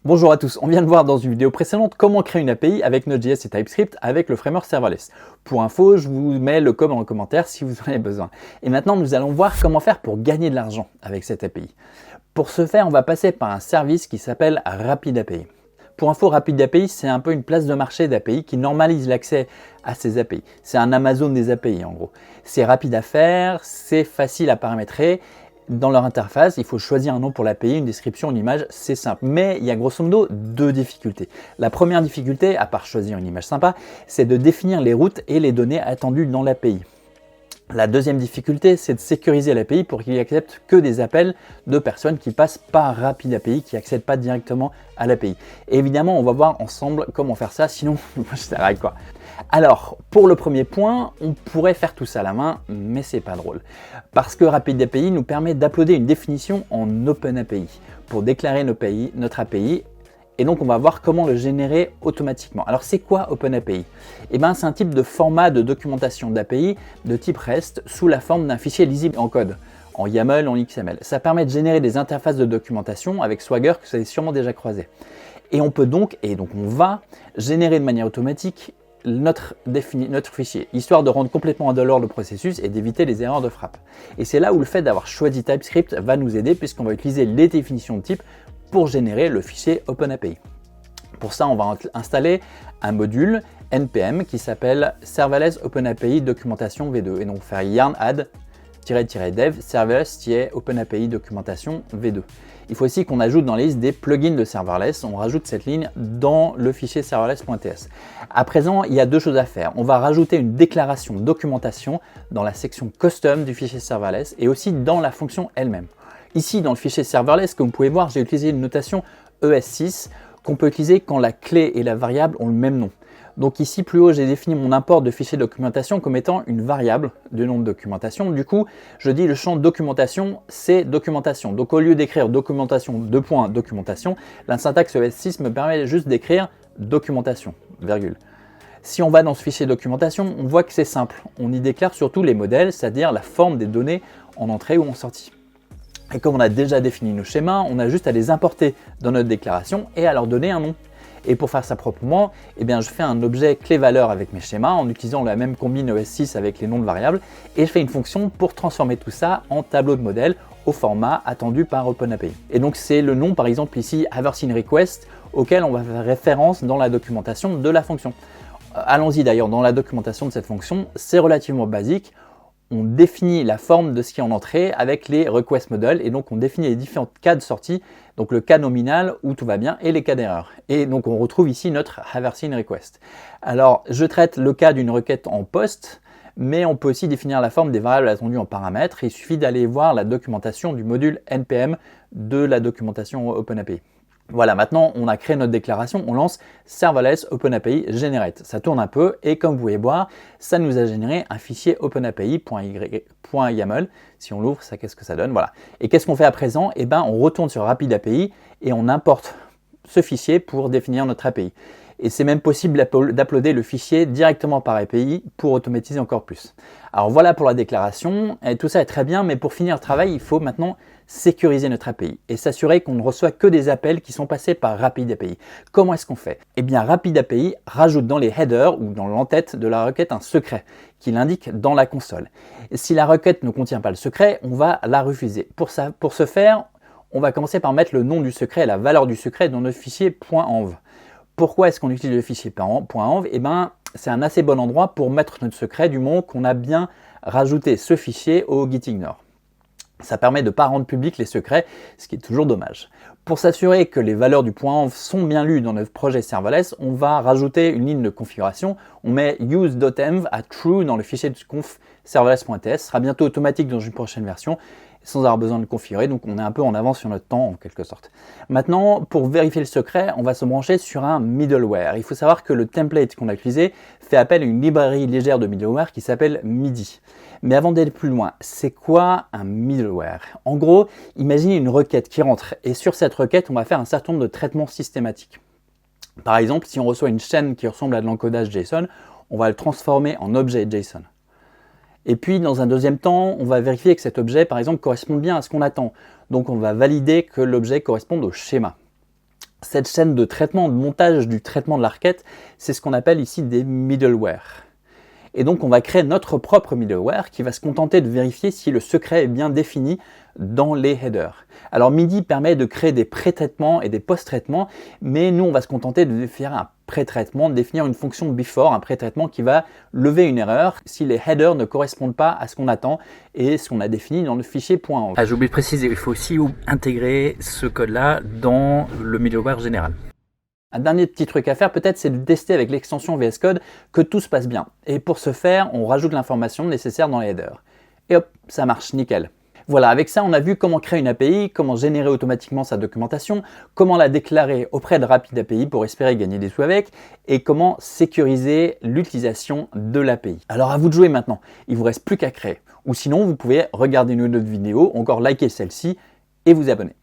Bonjour à tous, on vient de voir dans une vidéo précédente comment créer une API avec Node.js et TypeScript avec le framework serverless. Pour info, je vous mets le code en commentaire si vous en avez besoin. Et maintenant, nous allons voir comment faire pour gagner de l'argent avec cette API. Pour ce faire, on va passer par un service qui s'appelle RapidAPI. Pour info, RapidAPI, c'est un peu une place de marché d'API qui normalise l'accès à ces API. C'est un Amazon des API en gros. C'est rapide à faire, c'est facile à paramétrer. Dans leur interface, il faut choisir un nom pour l'API, une description, une image, c'est simple. Mais il y a grosso modo deux difficultés. La première difficulté, à part choisir une image sympa, c'est de définir les routes et les données attendues dans l'API. La deuxième difficulté, c'est de sécuriser l'API pour qu'il accepte que des appels de personnes qui passent par RapidAPI, qui n'accèdent pas directement à l'API. Et évidemment, on va voir ensemble comment faire ça, sinon je t'arrête quoi. Alors, pour le premier point, on pourrait faire tout ça à la main, mais c'est pas drôle. Parce que RapidAPI nous permet d'uploader une définition en OpenAPI pour déclarer notre API. Et donc, on va voir comment le générer automatiquement. Alors, c'est quoi OpenAPI? Eh bien, c'est un type de format de documentation d'API de type REST sous la forme d'un fichier lisible en code, en YAML, en XML. Ça permet de générer des interfaces de documentation avec Swagger que vous avez sûrement déjà croisé. Et on peut donc, on va générer de manière automatique notre fichier, histoire de rendre complètement indolore le processus et d'éviter les erreurs de frappe. Et c'est là où le fait d'avoir choisi TypeScript va nous aider puisqu'on va utiliser les définitions de type pour générer le fichier OpenAPI. Pour ça, on va installer un module NPM qui s'appelle Serverless OpenAPI Documentation V2 et donc faire yarn add -dev serverless-OpenAPI documentation V2. Il faut aussi qu'on ajoute dans la liste des plugins de serverless, on rajoute cette ligne dans le fichier serverless.ts. À présent, il y a deux choses à faire. On va rajouter une déclaration documentation dans la section custom du fichier serverless et aussi dans la fonction elle-même. Ici, dans le fichier serverless, comme vous pouvez voir, j'ai utilisé une notation ES6 qu'on peut utiliser quand la clé et la variable ont le même nom. Donc ici, plus haut, j'ai défini mon import de fichier documentation comme étant une variable de nom de documentation. Du coup, je dis le champ documentation, c'est documentation. Donc au lieu d'écrire documentation, documentation, la syntaxe ES6 me permet juste d'écrire documentation, virgule. Si on va dans ce fichier documentation, on voit que c'est simple. On y déclare surtout les modèles, c'est-à-dire la forme des données en entrée ou en sortie. Et comme on a déjà défini nos schémas, on a juste à les importer dans notre déclaration et à leur donner un nom. Et pour faire ça proprement, je fais un objet clé-valeur avec mes schémas en utilisant la même combine ES6 avec les noms de variables et je fais une fonction pour transformer tout ça en tableau de modèle au format attendu par OpenAPI. Et donc c'est le nom, par exemple ici, HaversInRequest, auquel on va faire référence dans la documentation de la fonction. Allons-y d'ailleurs dans la documentation de cette fonction, c'est relativement basique. On définit la forme de ce qui est en entrée avec les request models et donc on définit les différents cas de sortie, donc le cas nominal où tout va bien et les cas d'erreur. Et donc on retrouve ici notre HaversInRequest. Alors je traite le cas d'une requête en post, mais on peut aussi définir la forme des variables attendues en paramètres. Il suffit d'aller voir la documentation du module NPM de la documentation OpenAPI. Voilà, maintenant on a créé notre déclaration, on lance serverless OpenAPI generate. Ça tourne un peu et comme vous pouvez voir, ça nous a généré un fichier openapi.yaml. Si on l'ouvre, ça qu'est-ce que ça donne? Voilà. Et qu'est-ce qu'on fait à présent? On retourne sur RapidAPI et on importe ce fichier pour définir notre API. Et c'est même possible d'uploader le fichier directement par API pour automatiser encore plus. Alors voilà pour la déclaration, et tout ça est très bien, mais pour finir le travail, il faut maintenant sécuriser notre API et s'assurer qu'on ne reçoit que des appels qui sont passés par RapidAPI. Comment est-ce qu'on fait? RapidAPI rajoute dans les headers ou dans l'entête de la requête un secret qui l'indique dans la console. Et si la requête ne contient pas le secret, on va la refuser. Pour ce faire, on va commencer par mettre le nom du secret et la valeur du secret dans notre fichier .env. Pourquoi est-ce qu'on utilise le fichier .env? C'est un assez bon endroit pour mettre notre secret du moment qu'on a bien rajouté ce fichier au gitignore. Ça permet de ne pas rendre public les secrets, ce qui est toujours dommage. Pour s'assurer que les valeurs du .env sont bien lues dans notre projet serverless, on va rajouter une ligne de configuration. On met use.env à true dans le fichier de conf serverless.ts. Ce sera bientôt automatique dans une prochaine version, sans avoir besoin de configurer, donc on est un peu en avance sur notre temps en quelque sorte. Maintenant, pour vérifier le secret, on va se brancher sur un middleware. Il faut savoir que le template qu'on a utilisé fait appel à une librairie légère de middleware qui s'appelle MIDI. Mais avant d'aller plus loin, c'est quoi un middleware? En gros, imaginez une requête qui rentre et sur cette requête, on va faire un certain nombre de traitements systématiques. Par exemple, si on reçoit une chaîne qui ressemble à de l'encodage JSON, on va le transformer en objet JSON. Et puis, dans un deuxième temps, on va vérifier que cet objet, par exemple, correspond bien à ce qu'on attend. Donc, on va valider que l'objet corresponde au schéma. Cette chaîne de traitement, de montage du traitement de la requête, c'est ce qu'on appelle ici des middleware. Et donc on va créer notre propre middleware qui va se contenter de vérifier si le secret est bien défini dans les headers. Alors MIDI permet de créer des pré-traitements et des post-traitements, mais nous on va se contenter de faire un pré-traitement, de définir une fonction before, un pré-traitement qui va lever une erreur si les headers ne correspondent pas à ce qu'on attend et ce qu'on a défini dans le fichier .env. J'ai oublié de préciser, il faut aussi intégrer ce code-là dans le middleware général. Un dernier petit truc à faire peut-être, c'est de tester avec l'extension VS Code que tout se passe bien. Et pour ce faire, on rajoute l'information nécessaire dans les headers. Et hop, ça marche, nickel. Voilà, avec ça, on a vu comment créer une API, comment générer automatiquement sa documentation, comment la déclarer auprès de RapidAPI pour espérer gagner des sous avec, et comment sécuriser l'utilisation de l'API. Alors à vous de jouer maintenant, il vous reste plus qu'à créer. Ou sinon, vous pouvez regarder une autre vidéo, encore liker celle-ci et vous abonner.